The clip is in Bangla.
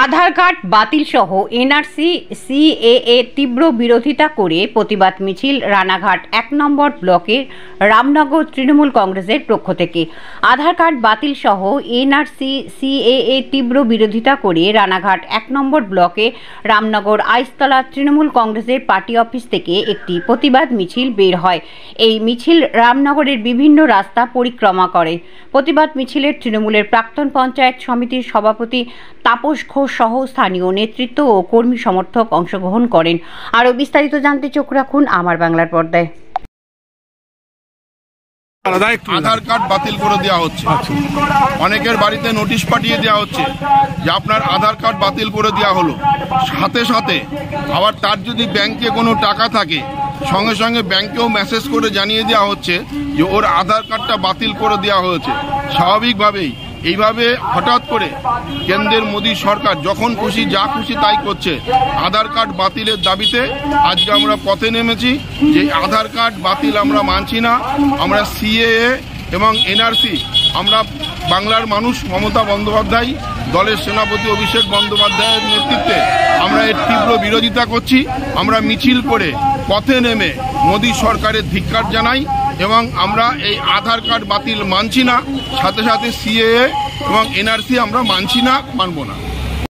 আধার কার্ড বাতিল সহ এনআরসি সিএএ তীব্র বিরোধিতা করে প্রতিবাদ মিছিল রানাঘাট ১ নম্বর ব্লকের রামনগর তৃণমূল কংগ্রেসের পক্ষ থেকে। আধার কার্ড বাতিল সহ এনআরসি সিএএ তীব্র বিরোধিতা করে রানাঘাট ১ নম্বর ব্লকে রামনগর আইসতলা তৃণমূল কংগ্রেসের পার্টি অফিস থেকে একটি প্রতিবাদ মিছিল বের হয়। এই মিছিল রামনগরের বিভিন্ন রাস্তা পরিক্রমা করে। প্রতিবাদ মিছিলের তৃণমূলের প্রাক্তন পঞ্চায়েত সমিতির সভাপতি তাপস ঘোষ সহ স্থানীয় নেতৃত্ব ও কর্মী সমর্থক অংশগ্রহণ করেন। আরও বিস্তারিত জানতে চোখ রাখুন আমার বাংলার পর্দায়। আধার কার্ড বাতিল করে দেওয়া হচ্ছে, অনেকের বাড়িতে নোটিশ পাঠিয়ে দেওয়া হচ্ছে যে আপনার আধার কার্ড বাতিল করে দেওয়া হলো। সাথে সাথে আবার তার যদি ব্যাংকে কোনো টাকা থাকে সঙ্গে সঙ্গে ব্যাংকেও মেসেজ করে জানিয়ে দেওয়া হচ্ছে যে ওর আধার কার্ডটা বাতিল করে দেওয়া হয়েছে। স্বাভাবিকভাবেই এইভাবে হঠাৎ করে কেন্দ্রের মোদী সরকার যখন খুশি যা খুশি তাই করছে। আধার কার্ড বাতিলের দাবিতে আজকে আমরা পথে নেমেছি যে আধার কার্ড বাতিল আমরা মানছি না। আমরা সিএএ এবং এনআরসি আমরা বাংলার মানুষ মমতা বন্দ্যোপাধ্যায় দলের সেনাপতি অভিষেক বন্দ্যোপাধ্যায়ের নেতৃত্বে আমরা এর তীব্র বিরোধিতা করছি। আমরা মিছিল করে পথে নেমে মোদী সরকারের ধিক্কার জানাই এবং আমরা এই আধার কার্ড বাতিল মানছি না, সাথে সাথে সিএএ এবং এনআরসি আমরা মানছি না, মানব না।